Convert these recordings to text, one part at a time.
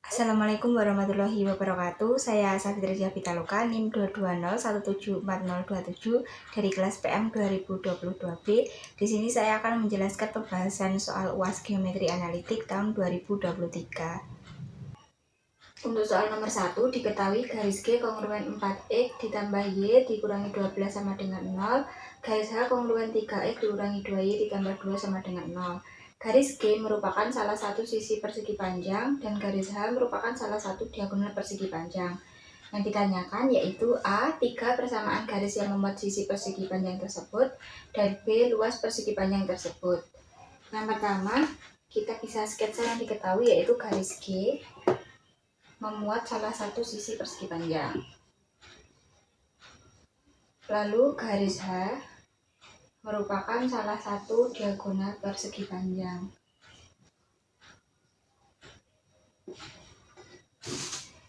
Assalamualaikum warahmatullahi wabarakatuh. Saya Safitri Pitaloka, NIM 220174027 dari kelas PM 2022B. Di sini saya akan menjelaskan pembahasan soal UAS Geometri Analitik tahun 2023. Untuk soal nomor 1, diketahui garis G kongruen 4X ditambah Y dikurangi 12 sama dengan 0, garis H kongruen 3X dikurangi 2Y ditambah 2 sama dengan 0. Garis G merupakan salah satu sisi persegi panjang dan garis H merupakan salah satu diagonal persegi panjang. Yang ditanyakan yaitu A. 3 persamaan garis yang memuat sisi persegi panjang tersebut, dan B. luas persegi panjang tersebut. Yang pertama, kita bisa sketsa yang diketahui yaitu garis G memuat salah satu sisi persegi panjang. Lalu garis H merupakan salah satu diagonal persegi panjang.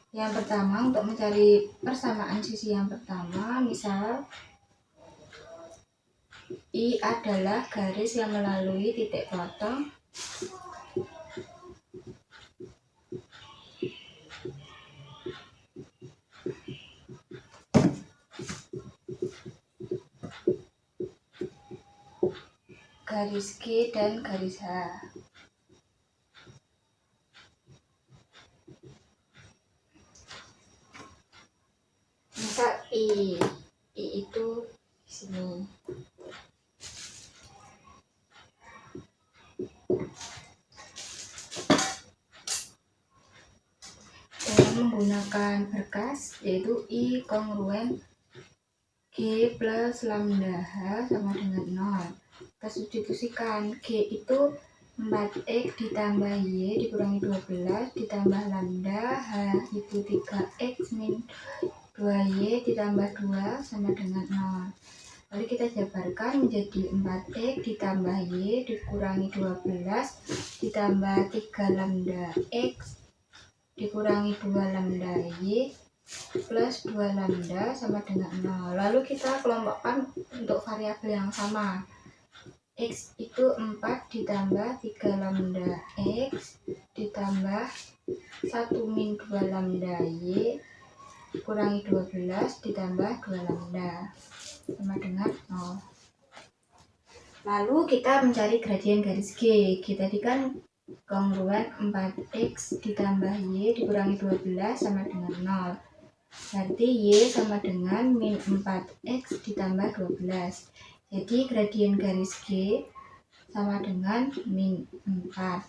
Yang pertama, untuk mencari persamaan sisi yang pertama, misal I adalah garis yang melalui titik potong garis G dan garis H. Misal I itu di sini. Dengan menggunakan berkas yaitu I kongruen G plus lambda H sama dengan 0. Kita substitusikan G itu 4X ditambah Y dikurangi 12 ditambah lambda H itu 3X min 2Y ditambah 2 sama dengan 0. Lalu kita jabarkan menjadi 4X ditambah Y dikurangi 12 ditambah 3 lambda X dikurangi 2 lambda Y plus 2 lambda sama dengan 0. Lalu kita kelompokkan untuk variabel yang sama. X itu 4 ditambah 3 lambda X ditambah 1 min 2 lambda Y kurangi 12 ditambah 2 lambda sama dengan 0. Lalu kita mencari gradien garis G. Tadi kan kongruen 4X ditambah Y dikurangi 12 sama dengan 0. Berarti Y sama dengan min 4X ditambah 12. Jadi gradien garis G sama dengan min 4.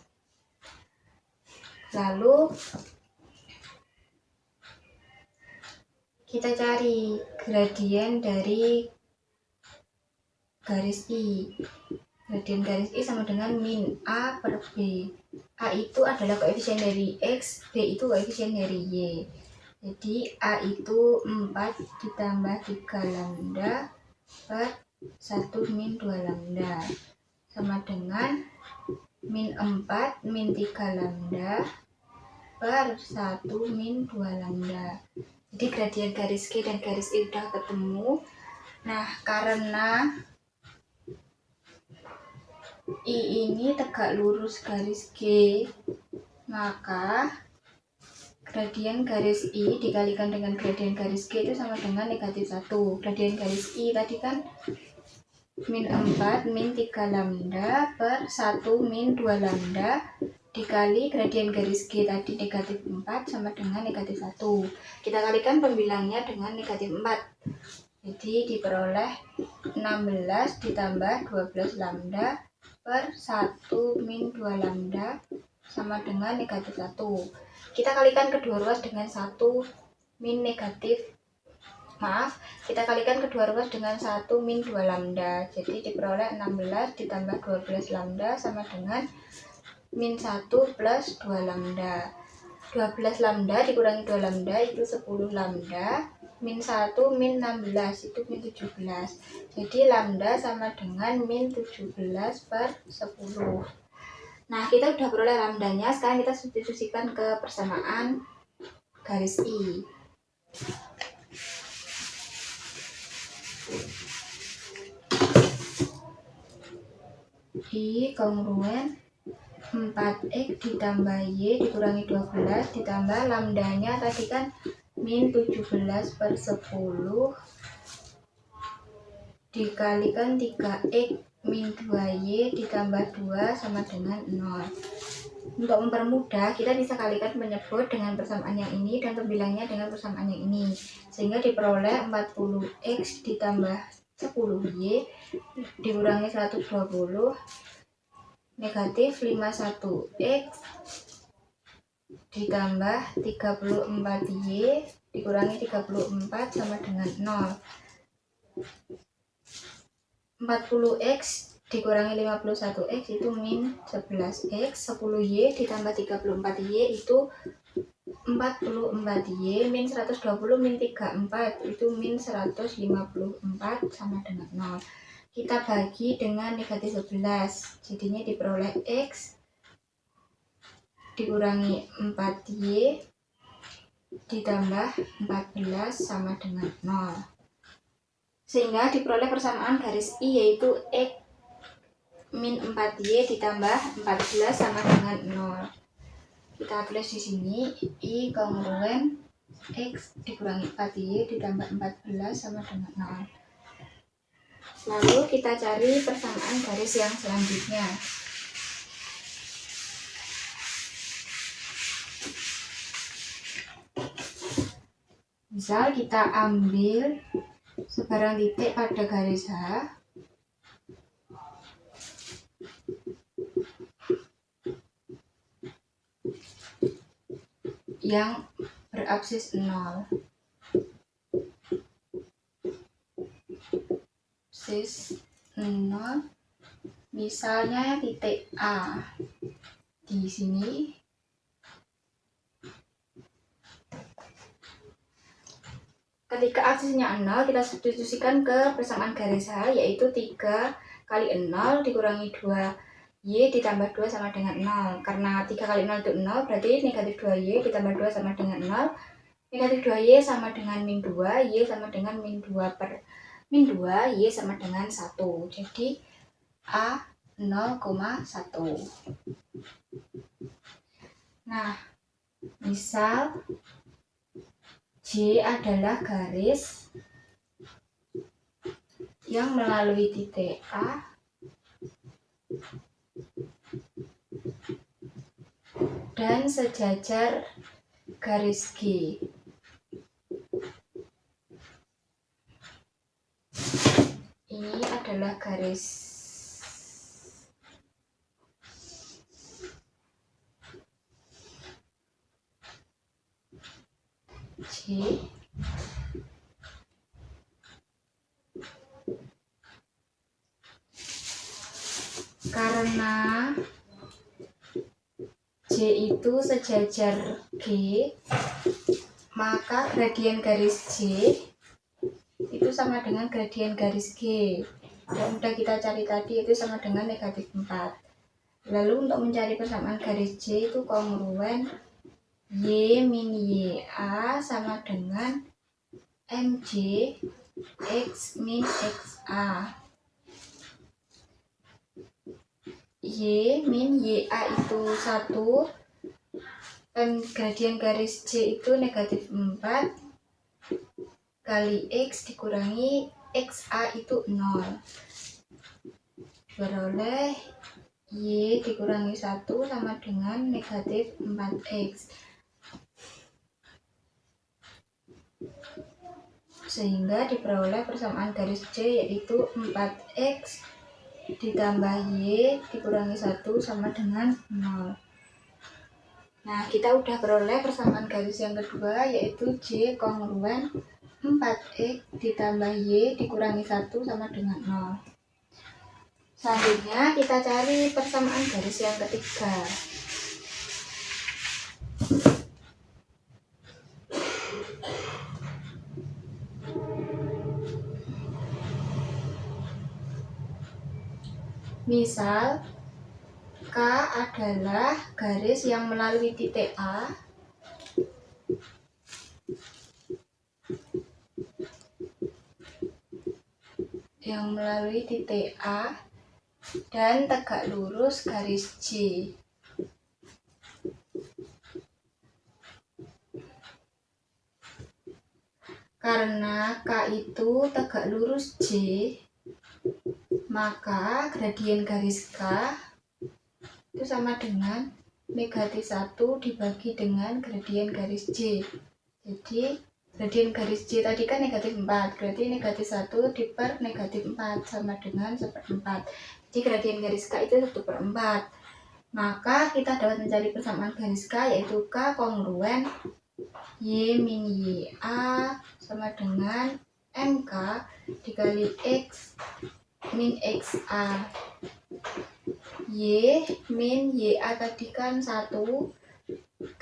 Lalu kita cari gradien dari garis I. Gradien garis I sama dengan min A per B. A itu adalah koefisien dari X, B itu koefisien dari Y. Jadi A itu 4 ditambah 3 lambda per 1 min 2 lambda sama dengan min 4 min 3 lambda per 1 min 2 lambda. Jadi gradien garis G dan garis I sudah ketemu. Nah, karena I ini tegak lurus garis G, maka gradien garis I dikalikan dengan gradien garis G itu sama dengan negatif 1. Gradien garis I tadi kan min 4 min 3 lambda per 1 min 2 lambda dikali gradien garis G tadi negatif 4 sama dengan negatif 1. Kita kalikan pembilangnya dengan negatif 4. Jadi diperoleh 16 ditambah 12 lambda per 1 min 2 lambda sama dengan negatif 1. Kita kalikan kedua ruas dengan 1 min negatif, kita kalikan kedua ruas dengan 1 min 2 lambda. Jadi diperoleh 16 ditambah 12 lambda sama dengan min 1 plus 2 lambda. 12 lambda dikurangi 2 lambda itu 10 lambda. Min 1 min 16 itu min 17. Jadi lambda sama dengan min 17 per 10. Nah, kita sudah peroleh lambdanya. Sekarang kita substitusikan ke persamaan garis I. I kongruen 4x ditambah Y dikurangi 12 ditambah lambdanya tadi kan min 17/10 dikalikan 3x min 2Y ditambah 2 sama dengan 0. Untuk mempermudah, kita bisa kalikan penyebut dengan persamaan yang ini dan pembilangnya dengan persamaan yang ini. Sehingga diperoleh 40x ditambah 10Y dikurangi 120 negatif 51x ditambah 34Y dikurangi 34 sama dengan 0. 40x dikurangi 51x itu min 11x, 10y ditambah 34y itu 44y, min 120 min 34 itu min 154 sama dengan 0. Kita bagi dengan negatif 11, jadinya diperoleh x dikurangi 4y ditambah 14 sama dengan 0. Sehingga diperoleh persamaan garis I yaitu x min 4y ditambah 14 sama dengan 0. Kita tulis di sini I kongruen x dikurangi 4y ditambah 14 sama dengan 0. Lalu kita cari persamaan garis yang selanjutnya. Misal kita ambil sebarang titik pada garis H yang berabsis 0. Absis 0 misalnya titik A di sini. Ketika absisnya 0, kita substitusikan ke persamaan garis H yaitu 3 kali 0 dikurangi 2y ditambah 2 sama dengan 0. Karena 3 kali 0 itu 0, berarti negatif 2y ditambah 2 sama dengan 0. Negatif 2y sama dengan min 2, y sama dengan min 2 y sama dengan 1. Jadi A 0,1. Nah, misal J adalah garis yang melalui titik A dan sejajar garis G. Ini adalah garis J. Karena J itu sejajar G, maka gradien garis J itu sama dengan gradien garis G. Yang sudah kita cari tadi itu sama dengan negatif 4. Lalu untuk mencari persamaan garis J itu kongruen Y min YA sama dengan MJ X min XA. Y min YA itu 1, gradien garis J itu negatif 4 kali X dikurangi XA itu 0. Beroleh Y dikurangi 1 sama dengan negatif 4X. Sehingga diperoleh persamaan garis J yaitu 4X ditambah Y dikurangi 1 sama dengan 0. Nah, kita udah peroleh persamaan garis yang kedua yaitu J kongruen 4X ditambah Y dikurangi 1 sama dengan 0. Selanjutnya kita cari persamaan garis yang ketiga. Misal K adalah garis yang melalui titik A dan tegak lurus garis J. Karena K itu tegak lurus J, maka gradien garis K itu sama dengan negatif 1 dibagi dengan gradien garis J. Jadi gradien garis J tadi kan negatif 4, berarti negatif 1 diper negatif 4 sama dengan 1/4. Jadi gradien garis K itu 1/4. Maka kita dapat mencari persamaan garis K, yaitu K kongruen Y min YA sama dengan MK dikali X min XA. Y min YA tadi kan 1,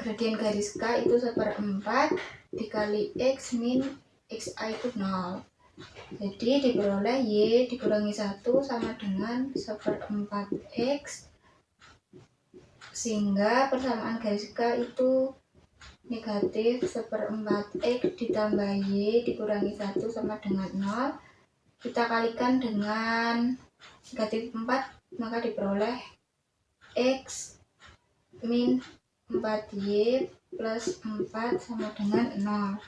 gradien garis K itu 1/4 dikali X min XA itu 0. Jadi diperoleh Y dikurangi 1 sama dengan 1/4X, sehingga persamaan garis K itu negatif 1/4X ditambah Y dikurangi 1 sama dengan 0. Kita kalikan dengan negatif 4, maka diperoleh X min 4Y plus 4 sama dengan 0.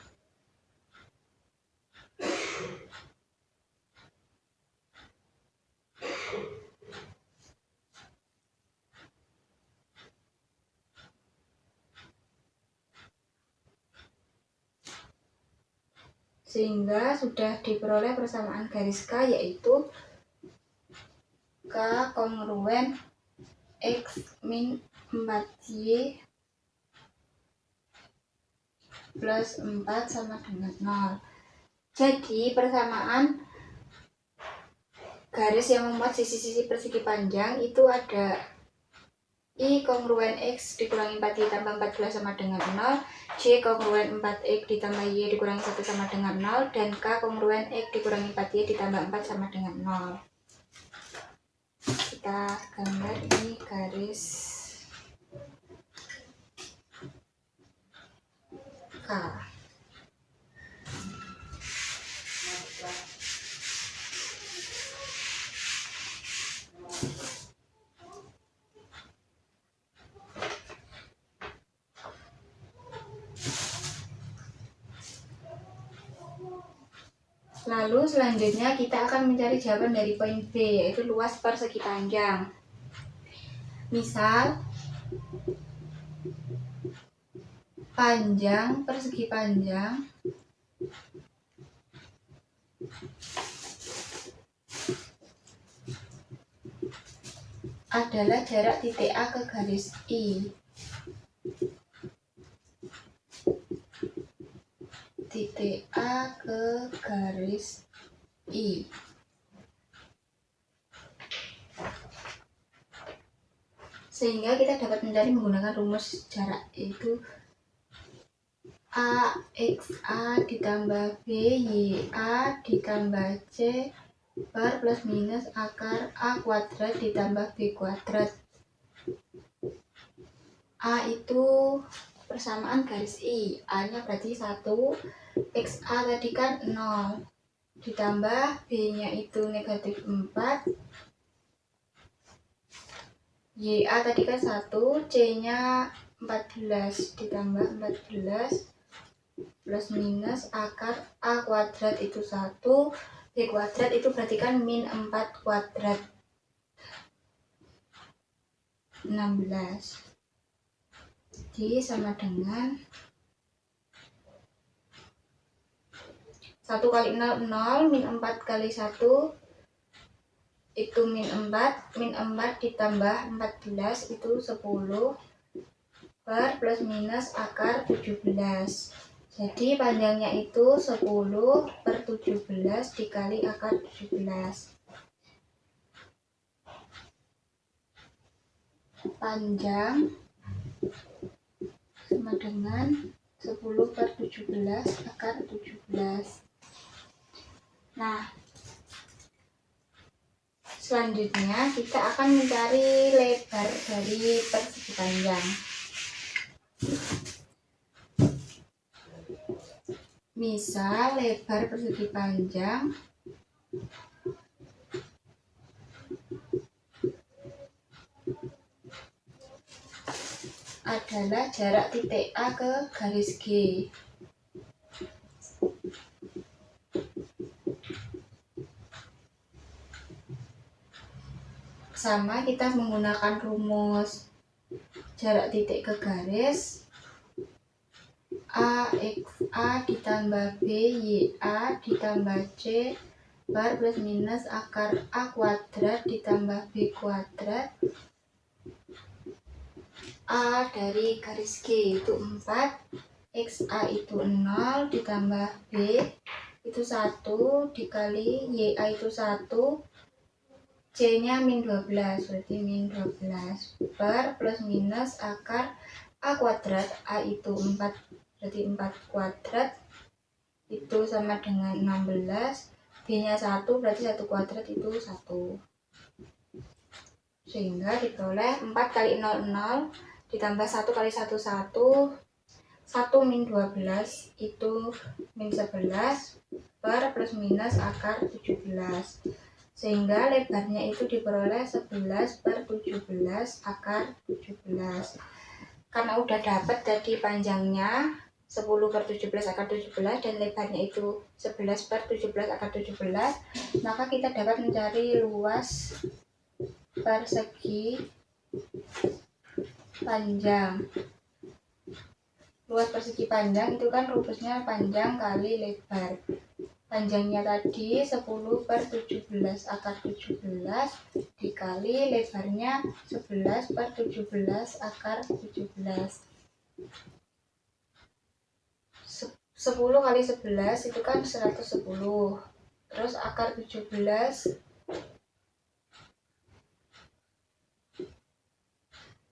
Sehingga sudah diperoleh persamaan garis K, yaitu K kongruen X min 4Y plus 4 sama dengan 0. Jadi persamaan garis yang memuat sisi-sisi persegi panjang itu ada I kongruen X dikurangi 4Y tambah 14 sama dengan 0, J kongruen 4X ditambah Y dikurangi 1 sama dengan 0, dan K kongruen X dikurangi 4Y ditambah 4 sama dengan 0. Kita gambar ini garis K. Lalu selanjutnya kita akan mencari jawaban dari poin B, yaitu luas persegi panjang. Misal panjang persegi panjang adalah jarak titik A ke garis I. Titik A ke garis I. Sehingga kita dapat mencari menggunakan rumus jarak, yaitu AXA ditambah BYA ditambah C per plus minus akar A kuadrat ditambah B kuadrat. A itu persamaan garis I, A nya berarti 1, XA tadi kan 0, ditambah B nya itu negatif 4, YA tadi kan 1, C nya 14 ditambah 14 plus minus akar A kuadrat itu 1, B kuadrat itu berarti kan min 4 kuadrat 16. Jadi sama dengan 1 kali 0, 0, min 4 kali 1 itu min 4, min 4 ditambah 14 itu 10 per plus minus akar 17. Jadi panjangnya itu 10 per 17 dikali akar 17. Panjang sama dengan 10 per 17 akar 17. Nah, selanjutnya kita akan mencari lebar dari persegi panjang. Misal lebar persegi panjang adalah jarak titik A ke garis G. sama kita menggunakan rumus jarak titik ke garis A X A ditambah B Y A ditambah C bar plus minus akar A kuadrat ditambah B kuadrat A dari garis G itu 4, XA itu 0 ditambah B itu 1 dikali YA itu 1, C nya min 12, berarti min 12 bar plus minus akar A kuadrat, A itu 4, berarti 4 kuadrat itu sama dengan 16, B nya 1, berarti 1 kuadrat itu 1, sehingga diperoleh 4 kali 0, 0 ditambah 1 kali 1, 1 min 12 itu min 11 bar plus minus akar 17, sehingga lebarnya itu diperoleh 11 per 17 akar 17. Karena udah dapat tadi panjangnya 10 per 17 akar 17 dan lebarnya itu 11 per 17 akar 17, maka kita dapat mencari luas persegi panjang. Luas persegi panjang itu kan rumusnya panjang kali lebar. Panjangnya tadi 10 per 17 akar 17 dikali lebarnya 11 per 17 akar 17. 10 kali 11 itu kan 110. Terus akar 17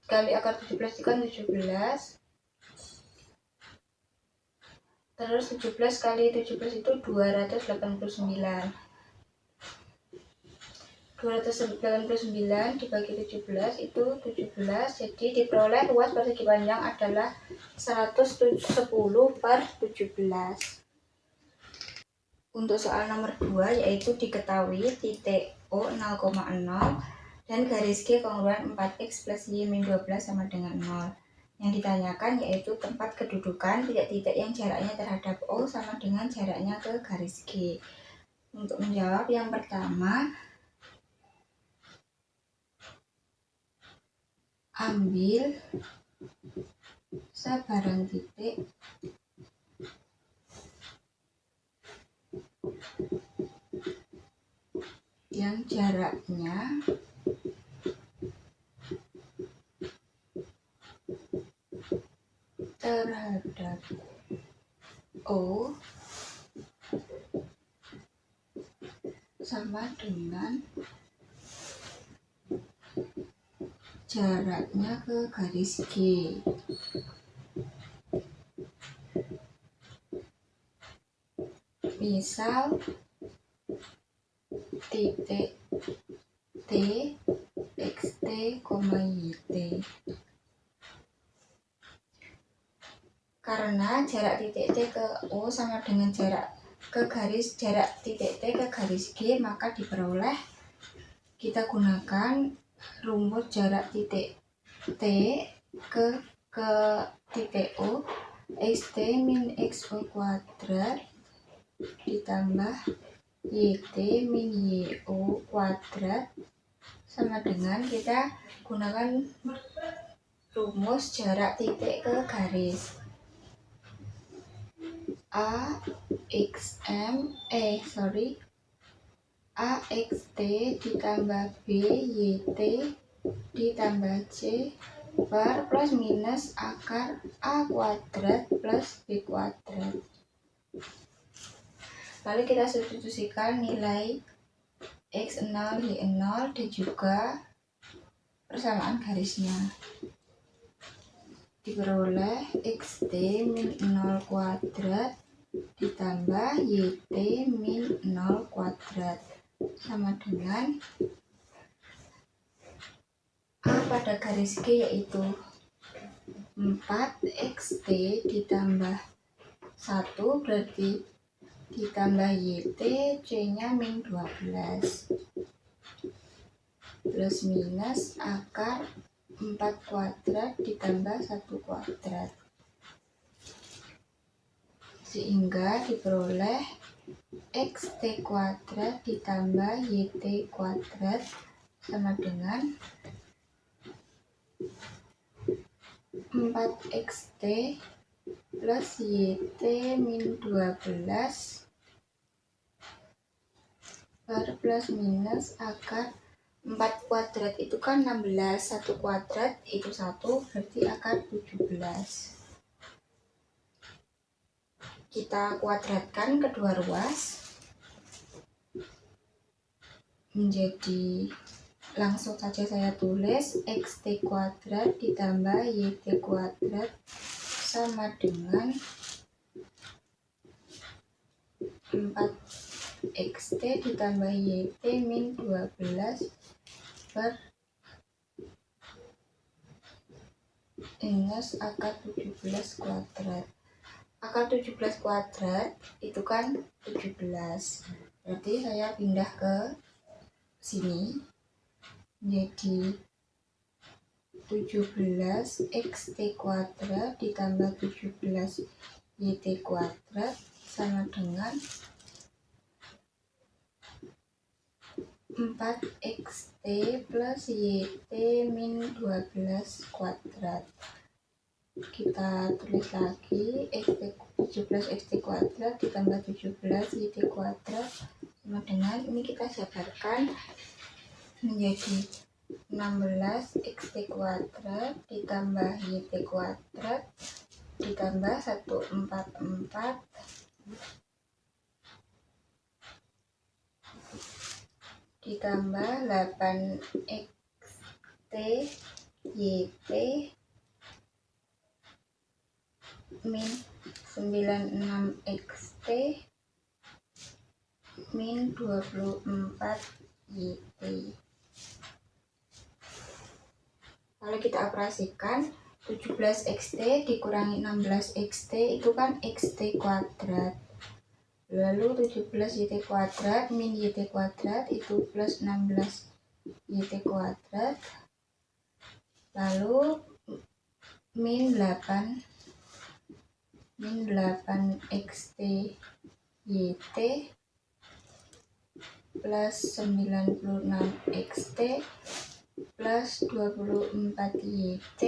kali akar 17 itu kan 17. Terus 17 kali 17 itu 289. 289 dibagi 17 itu 17. Jadi diperoleh luas persegi panjang adalah 110 per 17. Untuk soal nomor 2 yaitu diketahui titik O 0,0 dan garis G kongruan 4x plus Y min 12 sama dengan 0. Yang ditanyakan yaitu tempat kedudukan titik-titik yang jaraknya terhadap O sama dengan jaraknya ke garis G. Untuk menjawab yang pertama, ambil sabarang titik yang jaraknya terhadap O sama dengan jaraknya ke garis G. Misal titik T, xt, yt. Karena jarak titik T ke O sama dengan jarak titik T ke garis G, maka diperoleh kita gunakan rumus jarak titik T ke titik O, xt min xo kuadrat ditambah yt min yo kuadrat sama dengan kita gunakan rumus jarak titik ke garis axt ditambah byt ditambah c bar plus minus akar a kuadrat plus b kuadrat. Lalu kita substitusikan nilai x0, y0 dan juga persamaan garisnya. Diperoleh xt min 0 kuadrat ditambah yt min 0 kuadrat sama dengan a pada garis G yaitu 4xt ditambah 1 berarti ditambah yt, c nya min 12 plus minus akar 4 kuadrat ditambah 1 kuadrat, sehingga diperoleh xt kuadrat ditambah yt kuadrat sama dengan 4xt plus YT min 12 per plus minus akar 4 kuadrat itu kan 16, 1 kuadrat itu 1, berarti akar 17. Kita kuadratkan kedua ruas menjadi, langsung saja saya tulis xt kuadrat ditambah yt kuadrat sama dengan 4xt ditambah yt min 12 per minus akar 17 kuadrat. Akar 17 kuadrat itu kan 17. Berarti saya pindah ke sini menjadi 17 xt kuadrat ditambah 17 yt kuadrat sama dengan 4xt plus yt min 12 kuadrat. Kita tulis lagi 17 xt kuadrat ditambah 17 yt kuadrat sama dengan, ini kita jabarkan menjadi 16 xt kuadrat ditambah yt kuadrat ditambah 144 ditambah 8xt yt min 96xt min 24 yt. Kalau kita operasikan 17xt dikurangi 16xt itu kan xt kuadrat, lalu 17 yt kuadrat min yt kuadrat itu plus 16 yt kuadrat, lalu min 8xt yt plus 96xt plus 24 yt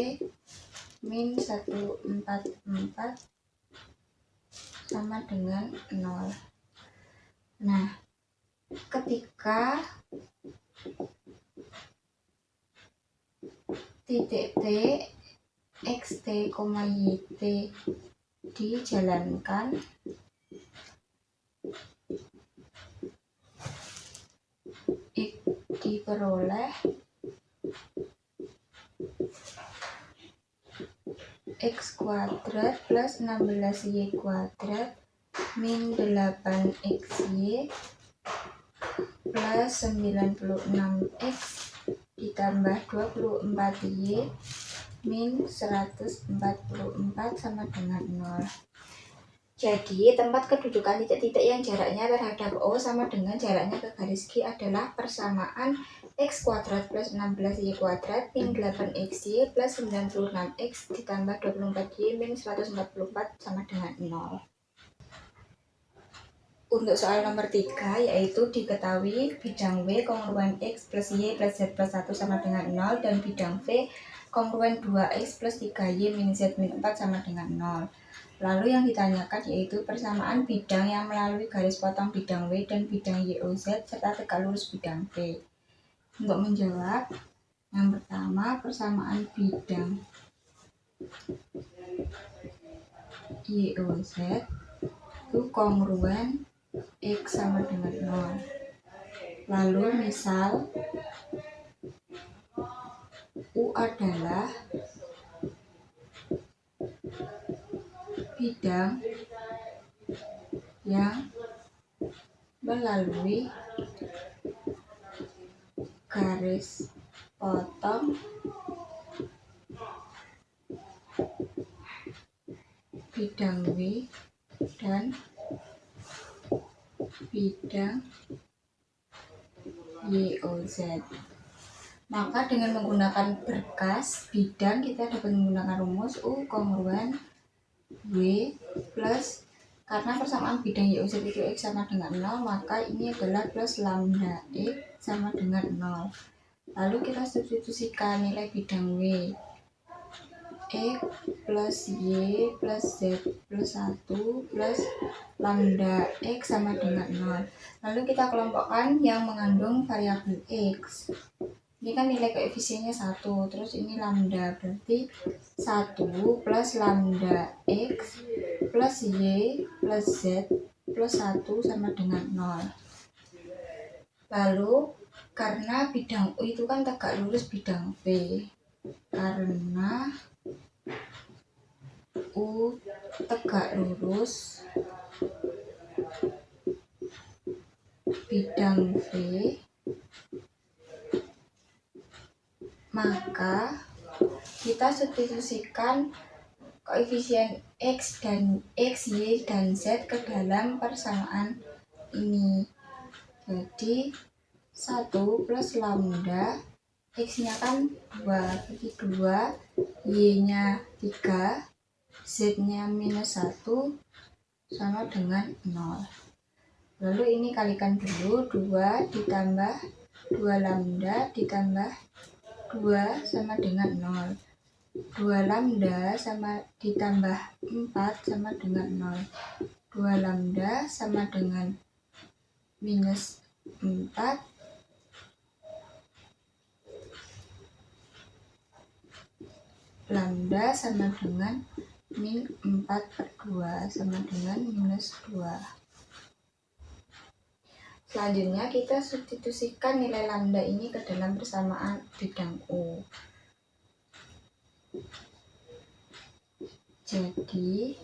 min 144 sama dengan 0. Nah, ketika titik T, xt, yt dijalankan, diperoleh x kuadrat plus 16y kuadrat min 8xy plus 96x ditambah 24y min 144 sama dengan 0. Jadi tempat kedudukan titik-titik yang jaraknya terhadap O sama dengan jaraknya ke garis G adalah persamaan x kuadrat plus 16y kuadrat min 8xy plus 96x ditambah 24y min 144 sama dengan 0. Untuk soal nomor 3, yaitu diketahui bidang W kongruen x plus y plus z plus 1 sama dengan 0 dan bidang V kongruen 2x plus 3y min z min 4 sama dengan 0. Lalu yang ditanyakan yaitu persamaan bidang yang melalui garis potong bidang W dan bidang YOZ serta tegak lurus bidang V. Untuk menjawab, yang pertama persamaan bidang YOZ itu kongruen X sama dengan 0. Lalu misal U adalah bidang yang melalui garis potong bidang W dan bidang YOZ. Maka dengan menggunakan berkas bidang kita dapat menggunakan rumus U kongruen W plus, karena persamaan bidang YOZ itu X sama dengan 0, maka ini adalah plus lambda X sama dengan 0. Lalu kita substitusikan nilai bidang W. X plus Y plus Z plus 1 plus lambda X sama dengan 0. Lalu kita kelompokkan yang mengandung variabel X. Ini kan nilai koefisiennya 1, terus ini lambda, berarti 1 plus lambda X plus Y plus Z plus 1 sama dengan 0. Lalu karena bidang U itu kan tegak lurus bidang V, karena U tegak lurus bidang V, maka kita substitusikan koefisien X, Y, dan Z ke dalam persamaan ini. Jadi 1 plus lambda, X-nya kan 2, berarti 2, Y-nya 3, Z-nya minus 1 sama dengan 0. Lalu ini kalikan dulu, 2 ditambah 2 lambda ditambah 2 sama dengan 0. 2 lambda sama ditambah 4 sama dengan 0. 2 lambda sama dengan minus 4. Lambda sama dengan min 4/2 sama dengan minus 2. Selanjutnya kita substitusikan nilai lambda ini ke dalam persamaan bidang U. Jadi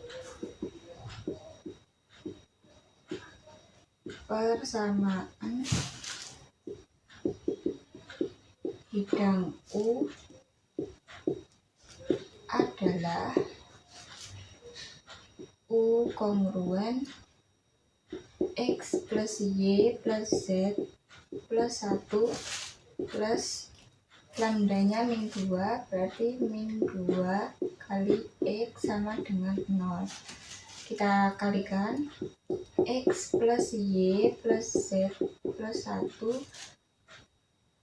persamaan bidang U adalah U kongruen X plus Y plus Z plus 1 plus lambdanya min 2, berarti min 2 kali X sama dengan 0. Kita kalikan X plus Y plus Z plus 1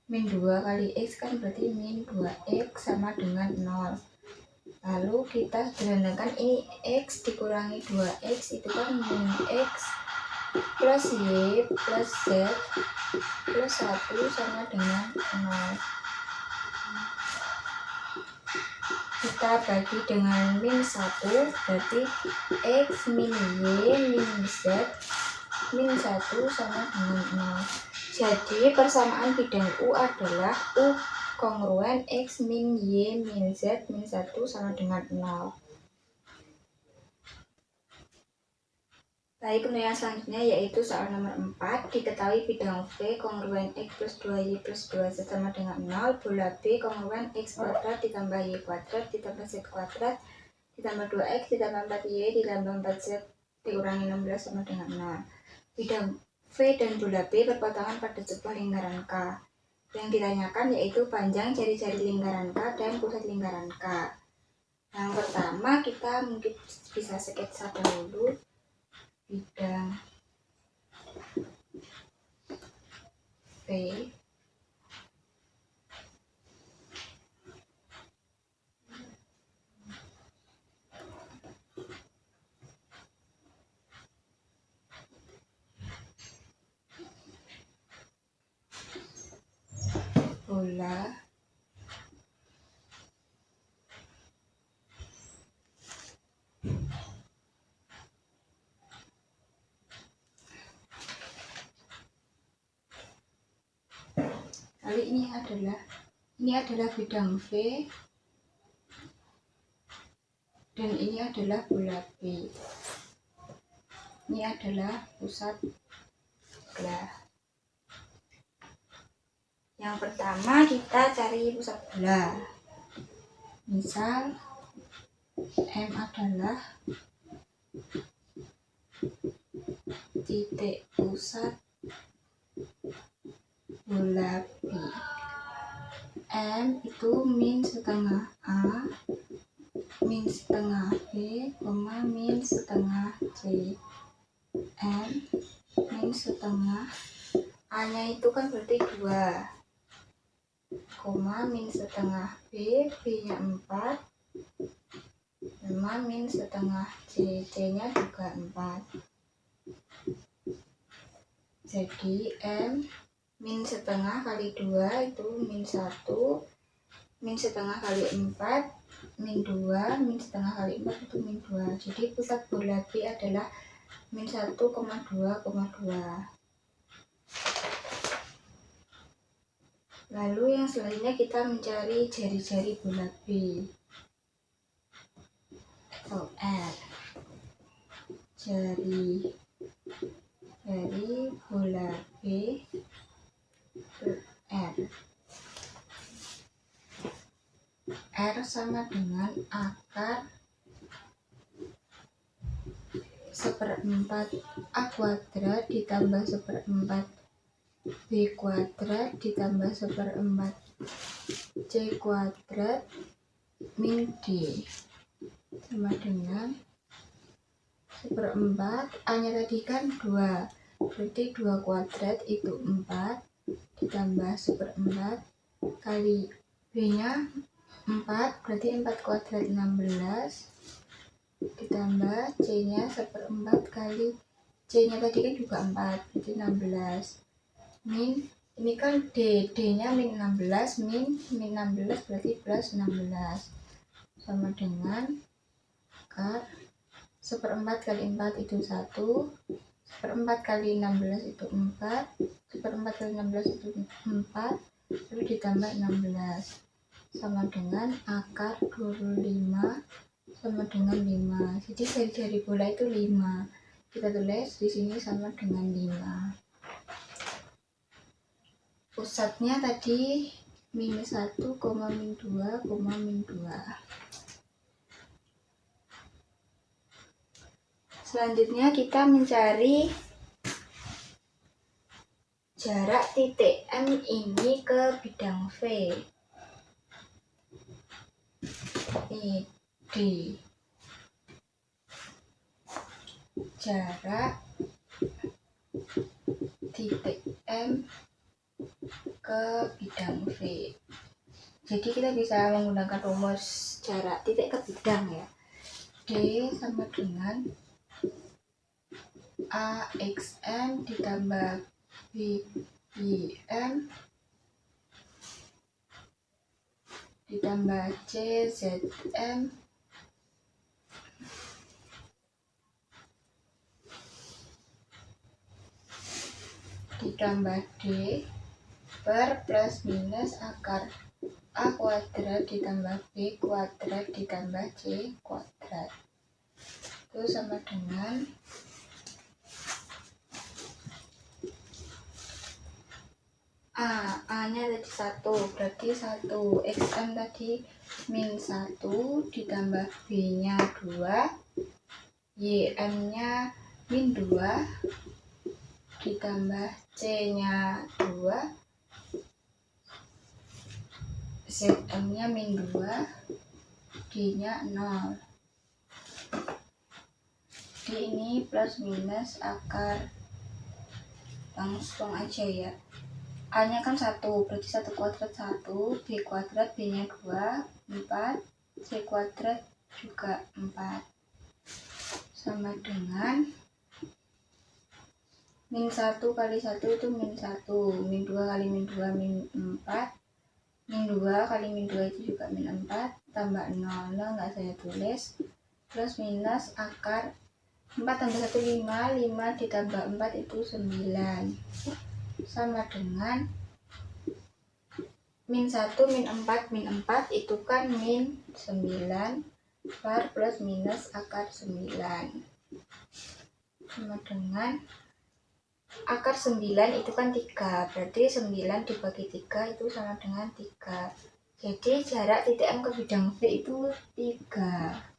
min 2 kali X kan berarti min 2X sama dengan 0. Lalu kita sederhanakan, ini X dikurangi 2X itu kan min X plus Y plus Z plus 1 sama dengan 0. Kita bagi dengan min 1, berarti X min Y min Z min 1 sama dengan 0. Jadi persamaan bidang U adalah U kongruen X min Y min Z min 1 sama dengan 0. Baik, untuk yang selanjutnya yaitu soal nomor 4. Diketahui bidang V kongruen X plus 2Y plus 2Z sama dengan 0. Bola B kongruen X kuadrat ditambah Y kuadrat ditambah Z kuadrat ditambah 2X ditambah 4Y ditambah 4Z dikurangi 16 sama dengan 0. Bidang V dan bola B berpotongan pada sebuah lingkaran K. Yang ditanyakan yaitu panjang jari-jari lingkaran K dan pusat lingkaran K. Yang pertama kita mungkin bisa sketsa dahulu bidang V bola lalu ini adalah bidang V dan ini adalah bola B. Ini adalah pusat bola. Yang pertama kita cari pusat bola. Misal M adalah titik pusat bola B. M itu min setengah A, min setengah B, min setengah C. M min setengah A nya itu kan berarti 2, koma min setengah B, B-nya 4, sama min setengah C, C-nya juga 4. Jadi M min setengah kali 2 itu min 1, min setengah kali 4 min 2, min setengah kali 4 itu min 2. Jadi pusat bola B adalah min 1,2,2. Lalu yang selanjutnya kita mencari jari-jari bola B atau R. Jari bola B R. R sama dengan akar 1/4 A kuadrat ditambah 1/4 B kuadrat ditambah 1/4 C kuadrat min D sama dengan 1/4 A nya tadi kan 2, berarti 2 kuadrat itu 4 ditambah 1/4 kali B nya 4, berarti 4 kuadrat 16 ditambah C nya 1/4 kali C nya tadi kan juga 4, berarti 16 min, ini kan D nya min 16, min 16 berarti plus 16 sama dengan akar 1/4 kali 4 itu 1, 1/4 kali 16 itu 4, 1/4 kali 16 itu 4, lalu ditambah 16 sama dengan akar 25 sama dengan 5. Jadi jari-jari bola itu 5. Kita tulis di sini sama dengan 5. Pusatnya tadi minus 1, min 2, min 2. Selanjutnya kita mencari jarak titik M ini ke bidang V. Ini D. Jarak titik M ke bidang V. Jadi kita bisa menggunakan rumus jarak titik ke bidang ya. D sama dengan AXM ditambah BIM ditambah CZM ditambah D per plus minus akar A kuadrat ditambah B kuadrat ditambah C kuadrat. Itu sama dengan A nya tadi 1, berarti 1, XM tadi min 1 ditambah B nya 2, YM nya min 2 ditambah C nya 2, ZM nya min 2, D nya 0. D ini plus minus akar, langsung aja ya. A nya kan 1, berarti 1 kuadrat 1, B kuadrat, B nya 2, 4, C kuadrat juga 4 sama dengan min 1 kali 1 itu min 1, min 2 kali min 2 min 4, min 2 kali min 2 itu juga min 4, tambah 0, nggak saya tulis, plus minus akar 4 tambah 1 5, 5 ditambah 4 itu 9 sama dengan min 1 min 4 min 4 itu kan min 9 per plus minus akar 9 sama dengan akar 9 itu kan 3, berarti 9 dibagi 3 itu sama dengan 3. Jadi jarak titik M ke bidang V itu 3.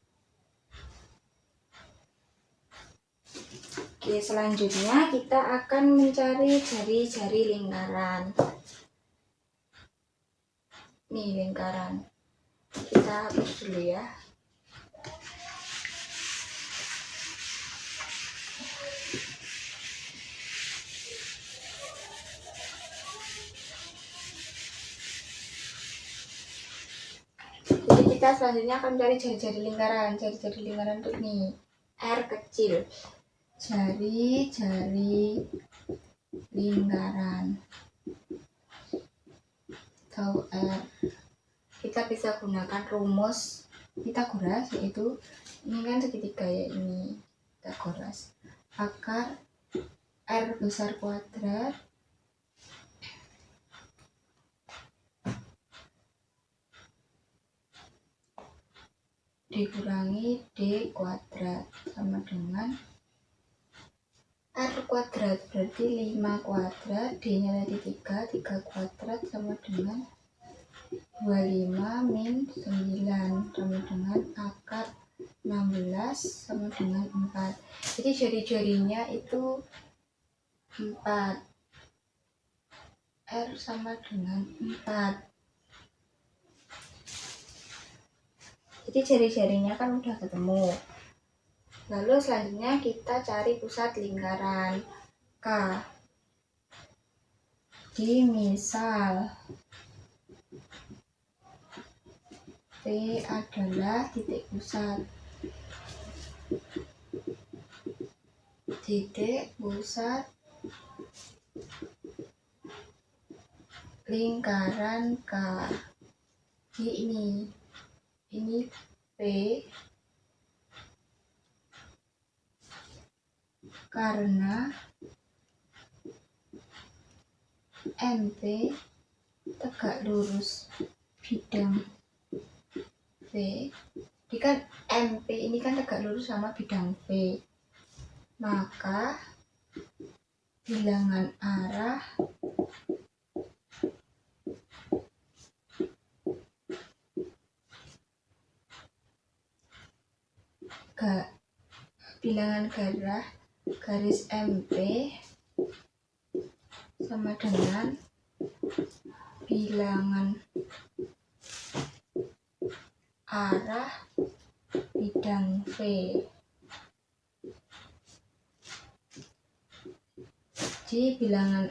Oke, selanjutnya kita akan mencari jari-jari lingkaran. Nih lingkaran. Kita hapus dulu ya. kita selanjutnya akan mencari jari-jari lingkaran. Jari-jari lingkaran untuk ini R kecil, jari-jari lingkaran atau R. Kita bisa gunakan rumus Pitagoras, yaitu ini kan segitiga ya, ini Pitagoras. Akar R besar kuadrat dikurangi D kuadrat sama dengan R kuadrat, berarti 5 kuadrat, D nya tadi 3 kuadrat sama dengan 25 min 9 sama dengan akar 16 sama dengan 4. Jadi jari-jarinya itu 4, R sama dengan 4. Jadi jari-jarinya kan udah ketemu. Lalu selanjutnya kita cari pusat lingkaran K. Di misal P adalah titik pusat. Titik pusat lingkaran K. Ini P karena MP tegak lurus bidang V. Jadi kan MP ini kan tegak lurus sama bidang V, maka bilangan arah bilangan garis MP sama dengan bilangan arah bidang V. Jadi bilangan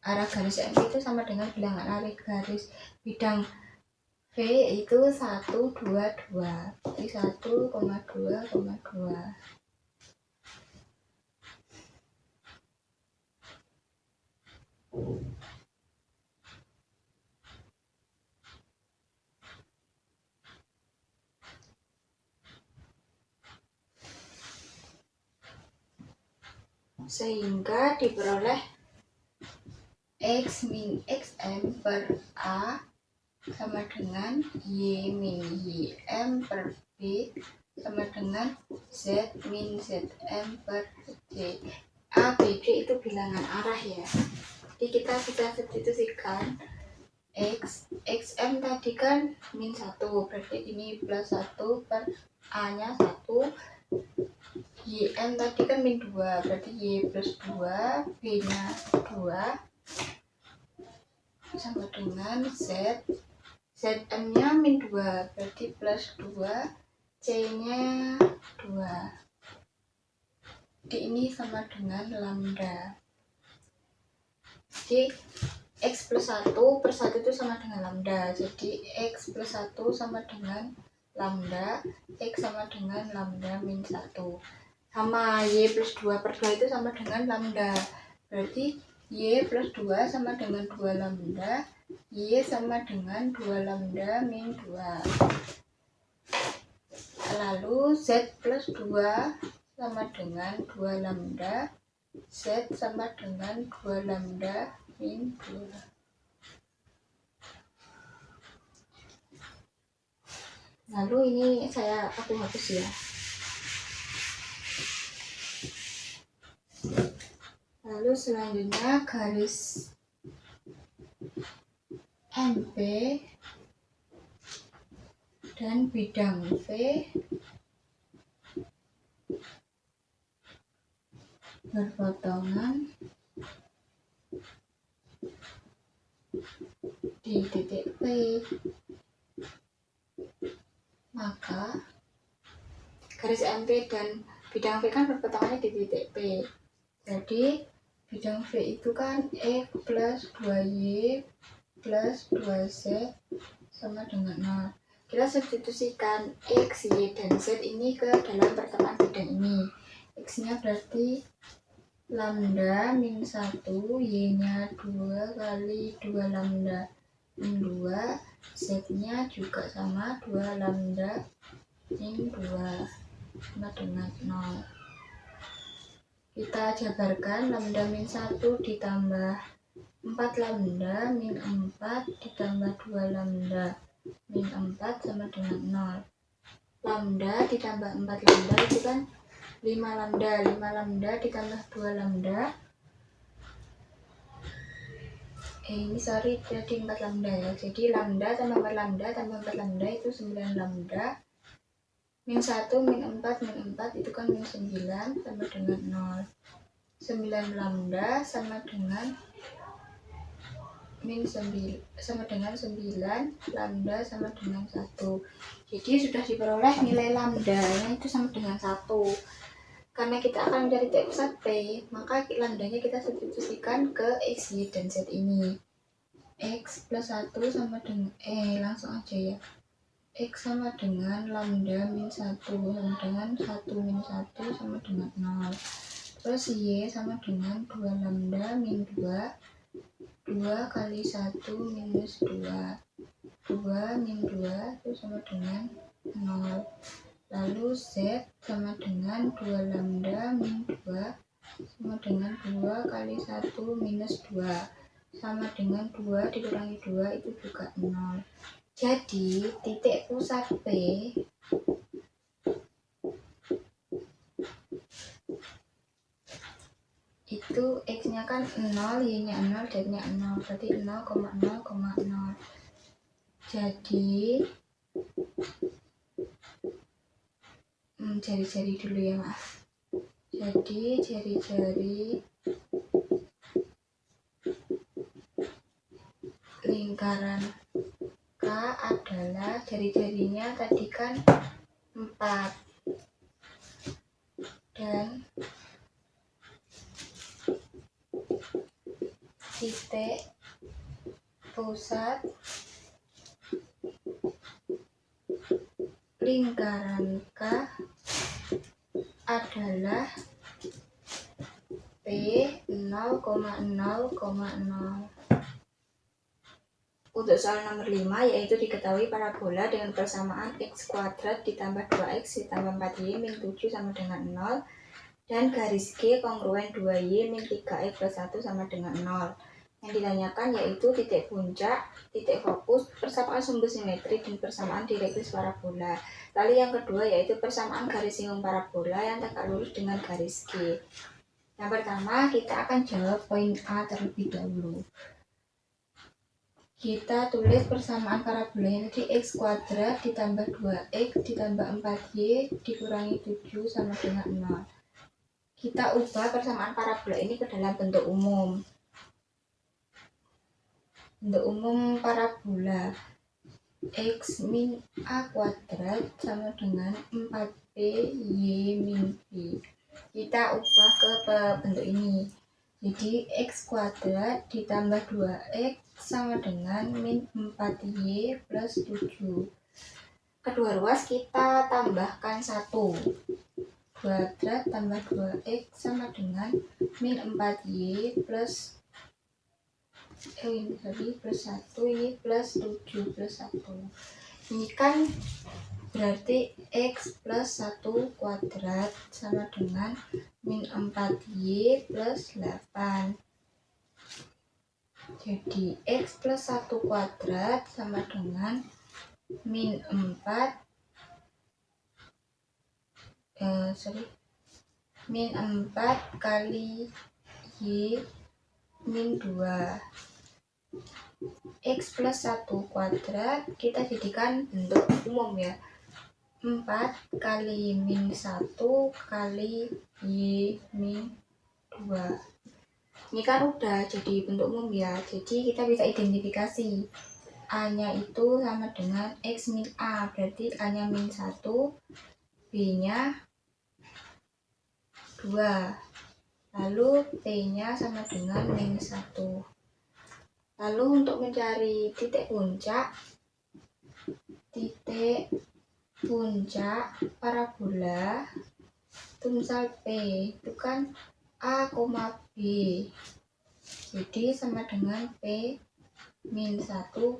arah garis MP itu sama dengan bilangan arah garis bidang V itu 1, 2, 2. Jadi 1,2,2. Sehingga diperoleh X min XM per A sama dengan Y min YM per B sama dengan Z min ZM per C. A, B, C itu bilangan arah ya. Jadi kita bisa substitusikan XM tadi kan min 1, berarti ini plus 1 per A nya 1. YM tadi kan min 2, berarti Y plus 2, B nya 2 sama dengan Z. ZM nya min 2, berarti plus 2, C nya 2. Jadi ini sama dengan lambda. Jadi X plus 1 per 1 itu sama dengan lambda. Jadi X plus 1 sama dengan lambda, X sama dengan lambda min 1. Sama Y plus 2 per 2 itu sama dengan lambda. Berarti Y plus 2 sama dengan 2 lambda, Y sama dengan 2 lambda min 2. Lalu Z plus 2 sama dengan 2 lambda, Z sama dengan 2 lambda min 2. Lalu ini saya hapus ya. Lalu selanjutnya garis MP dan bidang V berpotongan di titik P. Maka garis MP dan bidang V kan berpotongannya di titik P. Jadi bidang V itu kan X plus 2Y plus 2Z sama dengan 0. Kita substitusikan X, Y, dan Z ini ke dalam pertemuan bidang ini. X-nya berarti lambda min 1, Y-nya 2 kali 2 lambda min 2, Z-nya juga sama 2 lambda min 2 sama dengan 0. Kita jabarkan lambda min 1 ditambah 4 lambda min 4 ditambah 2 lambda min 4 sama dengan 0. Lambda ditambah 4 lambda itu kan 5 lambda. 5 lambda ditambah 2 lambda. Jadi 4 lambda ya. Jadi lambda tambah 4 lambda tambah 4 lambda itu 9 lambda. Min 1 min 4 min 4 itu kan min 9 sama dengan 0. 9 lambda sama dengan sama dengan 9 lambda sama dengan 1. Jadi sudah diperoleh nilai lambdanya itu sama dengan 1. Karena kita akan mencari T pusat P, maka lambdanya kita substitusikan ke X, Y, dan Z ini. X plus 1 sama dengan langsung aja ya. X sama dengan lambda min 1 sama dengan 1 min 1 sama dengan 0. Terus Y sama dengan 2 lambda min 2. 2 kali 1 minus 2. 2 min 2 itu sama dengan 0. Lalu Z sama dengan 2 lambda min 2 sama dengan 2 kali 1 minus 2. Sama dengan 2 dikurangi 2 itu juga 0. Jadi titik pusat P itu X-nya kan 0, Y-nya 0, Z-nya 0, berarti 0,0,0. Jadi jari-jari dulu ya maaf. Jadi jari-jari lingkaran K adalah jari-jarinya tadi kan 4 dan titik pusat lingkaran K adalah P 0,0,0. Untuk soal nomor 5 yaitu diketahui parabola dengan persamaan X kuadrat ditambah 2X ditambah 4Y min 7 sama dengan 0 dan garis G kongruen 2Y min 3X plus 1 sama dengan 0. Yang ditanyakan yaitu titik puncak, titik fokus, persamaan sumber simetri, dan persamaan direktus parabola. Lalu yang kedua yaitu persamaan garis singgung parabola yang tegak lurus dengan garis G. Yang pertama kita akan jawab poin A terlebih dahulu. Kita tulis persamaan parabola jadi X kuadrat ditambah 2X ditambah 4Y dikurangi 7 sama dengan 0. Kita ubah persamaan parabola ini ke dalam bentuk umum. Bentuk umum parabola X min A kuadrat sama dengan 4PY min B. Kita ubah ke bentuk ini. Jadi X kuadrat ditambah 2X sama dengan min 4Y plus 7. Kedua ruas kita tambahkan 1. Kuadrat tambah 2X sama dengan min 4Y plus plus 1Y plus 7 plus 1. Ini kan berarti X plus 1 kuadrat sama dengan min 4Y plus 8. Jadi X plus 1 kuadrat sama dengan min 4 kali Y min 2. X plus 1 kuadrat kita jadikan bentuk umum ya. 4 kali min 1 kali Y min 2. Ini kan udah jadi bentuk umum ya. Jadi kita bisa identifikasi A-nya itu sama dengan X min A. Berarti A-nya min 1, B-nya 2. Lalu T-nya sama dengan min 1. Lalu untuk mencari titik puncak titik puncak parabola itu misal P itu kan A, B, jadi sama dengan P min 1,2.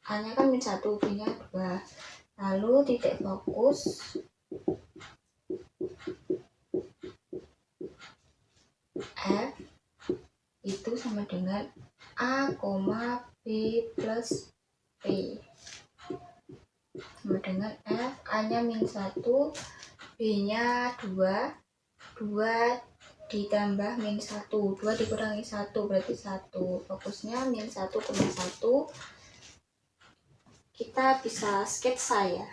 A nya kan min 1, B nya 2. Lalu titik fokus F itu sama dengan A, B plus P, sama dengan F. A nya min 1, B nya 2, 2 ditambah min 1, 2 dikurangi 1 berarti 1. Fokusnya min 1,1. Kita bisa sketsa ya,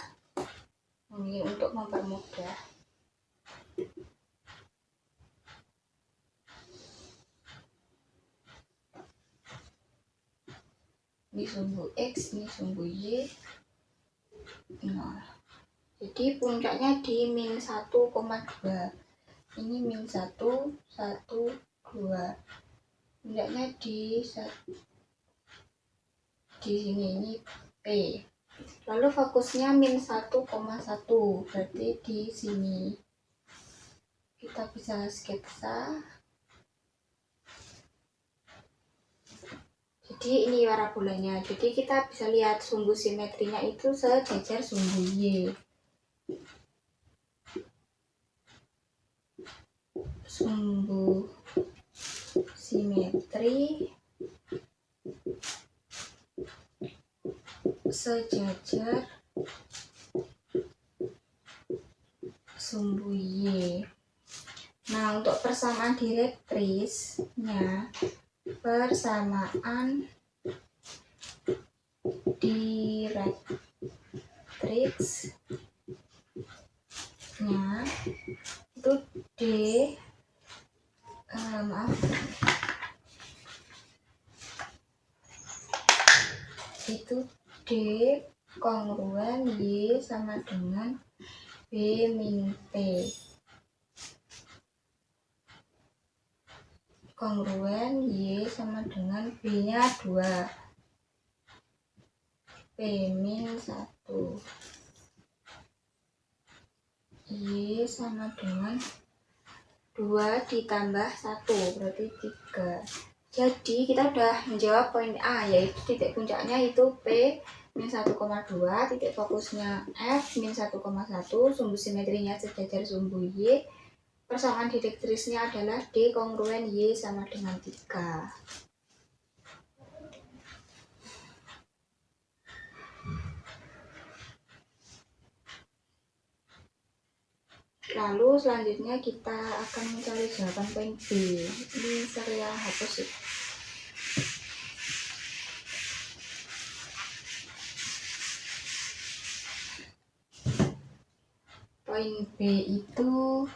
ini untuk mempermudah. Ini sumbu X, ini sumbu Y. Nah, jadi puncaknya di min 1,2. Ini min 1, 1, 2. Puncaknya di sini, ini P. Lalu fokusnya min 1,1, berarti di sini. Kita bisa sketsa. Jadi ini parabolanya. Jadi kita bisa lihat sumbu simetrinya itu sejajar sumbu Y. Sumbu simetri sejajar sumbu Y. Nah, untuk persamaan direktrisnya, persamaan direktrisnya itu D, itu D kongruen Y sama dengan B min P. Kongruen Y sama dengan B nya 2, P min 1. Y sama dengan 2 ditambah 1 berarti 3. Jadi kita udah menjawab poin A, yaitu titik puncaknya itu P min 1,2, titik fokusnya F min 1,1, sumbu simetrinya sejajar sumbu Y, persamaan direktrisnya adalah D kongruen Y sama dengan 3. Lalu selanjutnya kita akan mencari jawaban poin B. Ini saya hapus ya. Poin B itu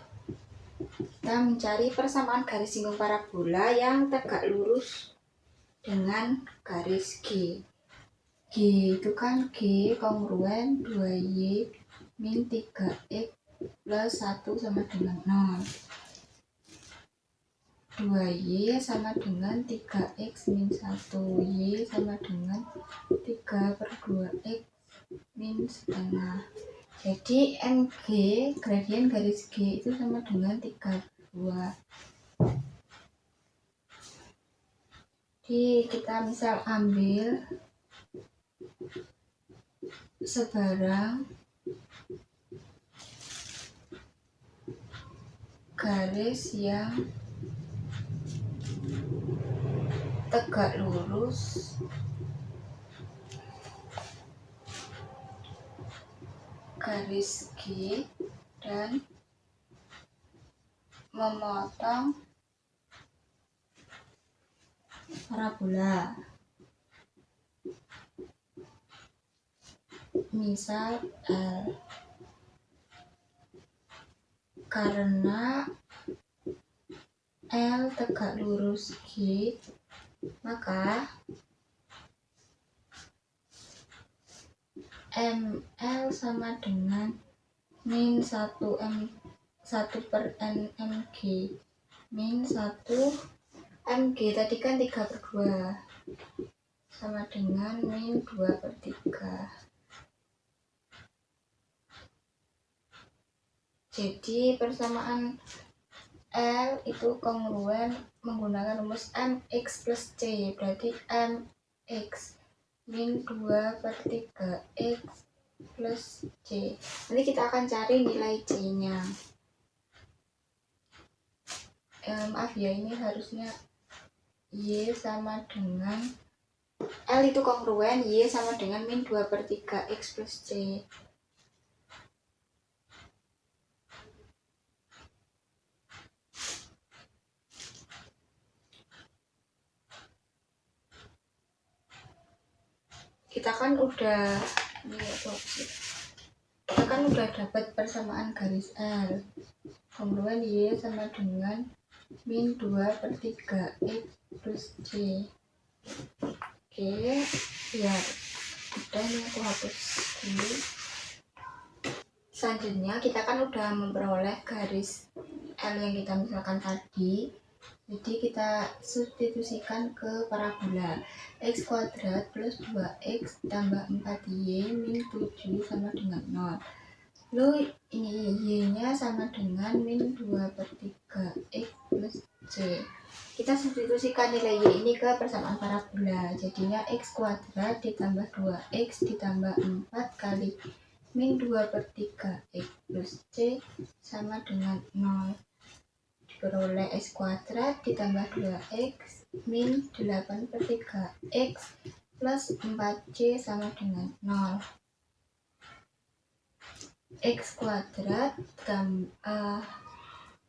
kita mencari persamaan garis singgung parabola yang tegak lurus dengan garis G. G itu kan G kongruen 2Y min 3X plus 1 sama dengan 0. 2Y sama dengan 3X min 1. Y sama dengan 3/2X min setengah. Jadi MG, gradien garis G itu sama dengan 3/2. Jadi kita misal ambil sebarang garis yang tegak lurus garis G dan memotong parabola. Misal L. Karena L tegak lurus G, maka ML sama dengan min 1/n/mg. Min 1 mg tadi kan 3/2. sama dengan min 2/3. Jadi persamaan L itu kongruen menggunakan rumus mx plus c, berarti mx min 2/3 x plus c. Nanti kita akan cari nilai c nya. Maaf ya, ini harusnya y sama dengan L itu kongruen y sama dengan min 2/3 x plus c. Kita kan udah dapat persamaan garis L. Kongruen y sama dengan min 2/3 x plus c. Oke, ya udah, ini aku hapus dulu. Selanjutnya kita kan udah memperoleh garis L yang kita misalkan tadi. Jadi kita substitusikan ke parabola. X kuadrat plus 2x tambah 4y min 7 sama dengan 0. Lalu ini y-nya sama dengan min 2/3 x plus c. Kita substitusikan nilai y ini ke persamaan parabola. Jadinya x kuadrat ditambah 2x ditambah 4 kali min 2/3 x plus c sama dengan 0. Diperoleh x kuadrat ditambah 2x min 8/3 x plus 4c sama dengan 0. X kuadrat tambah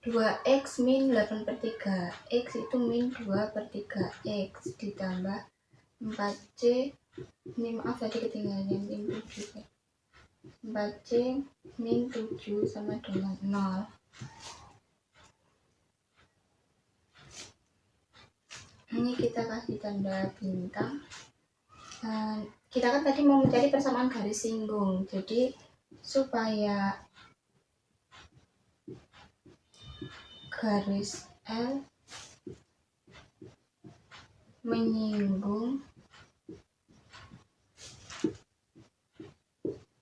2x min 8/3 x itu min 2/3 x ditambah 4c, ini maaf tadi ketinggalan yang min 7 ya. 4c min 7 sama dengan 0. Ini kita kasih tanda bintang. Kita kan tadi mau mencari persamaan garis singgung, jadi supaya garis L menyinggung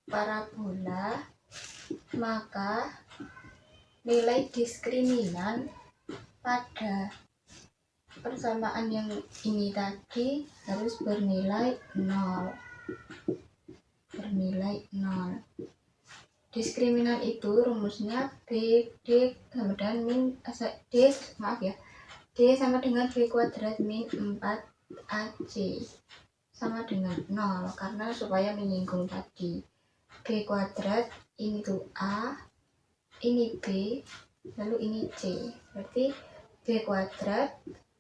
parabola, maka nilai diskriminan pada persamaan yang ini tadi harus bernilai 0. Diskriminan itu rumusnya b d sama dengan min d sama dengan b kuadrat min 4ac sama dengan 0, karena supaya menyinggung tadi. B kuadrat ini tuh a, ini b, lalu ini c. Berarti b kuadrat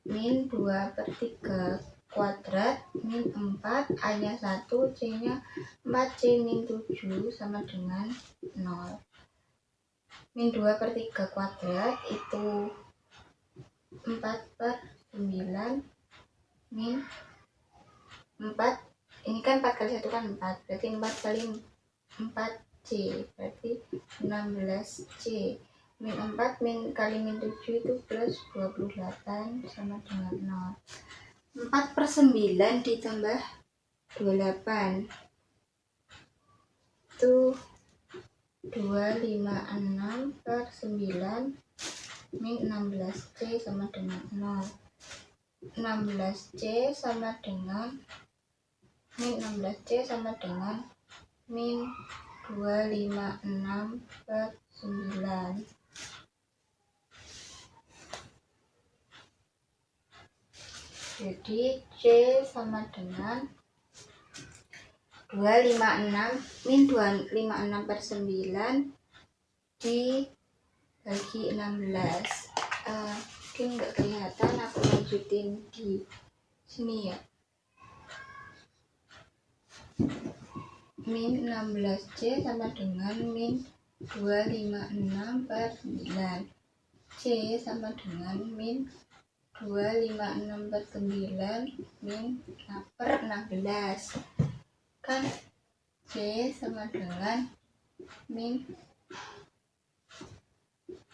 min 2/3 kuadrat min 4, a nya 1, c nya 4c min 7 sama dengan 0. Min 2/3 kuadrat itu 4/9 min 4, ini kan 4 kali 1 kan 4, berarti 4 kali 4c, berarti 16c. Min 4 min kali min 7 itu plus 28 sama dengan 0. 4/9 ditambah 28 itu 256/9 min 16c sama dengan 0. 16c sama dengan min 256/9. Jadi C sama dengan 256 min 256/9 dibagi 16. Mungkin nggak kelihatan, aku lanjutin di sini ya. Min 16c sama dengan min 256/9. C sama dengan min 256/9 min per 16. Kan C sama dengan min,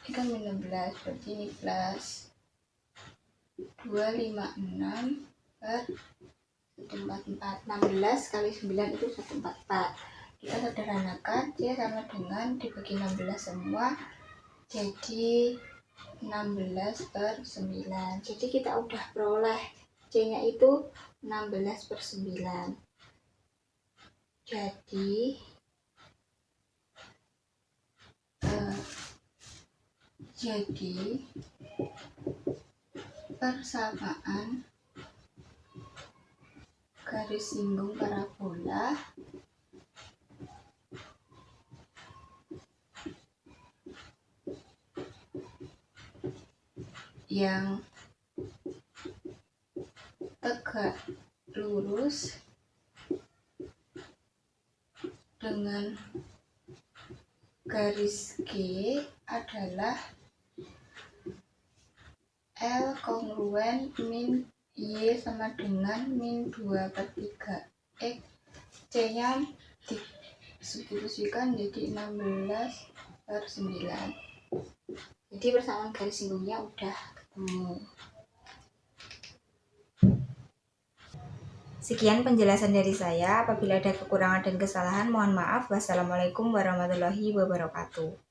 ini kan min 16, berarti ini plus 256/9 144. 16 kali 9 itu 144. Kita sederhanakan, C sama dengan dibagi 16 semua, jadi 16 per 9. Jadi kita udah peroleh C nya itu 16 per 9. Jadi persamaan garis singgung parabola yang tegak lurus dengan garis G adalah L kongruen min Y sama dengan min 2 per 3 X. C nya disubstitusikan jadi 16 per 9. Jadi persamaan garis singgungnya udah ketemu. Sekian penjelasan dari saya. Apabila ada kekurangan dan kesalahan, mohon maaf. Wassalamualaikum warahmatullahi wabarakatuh.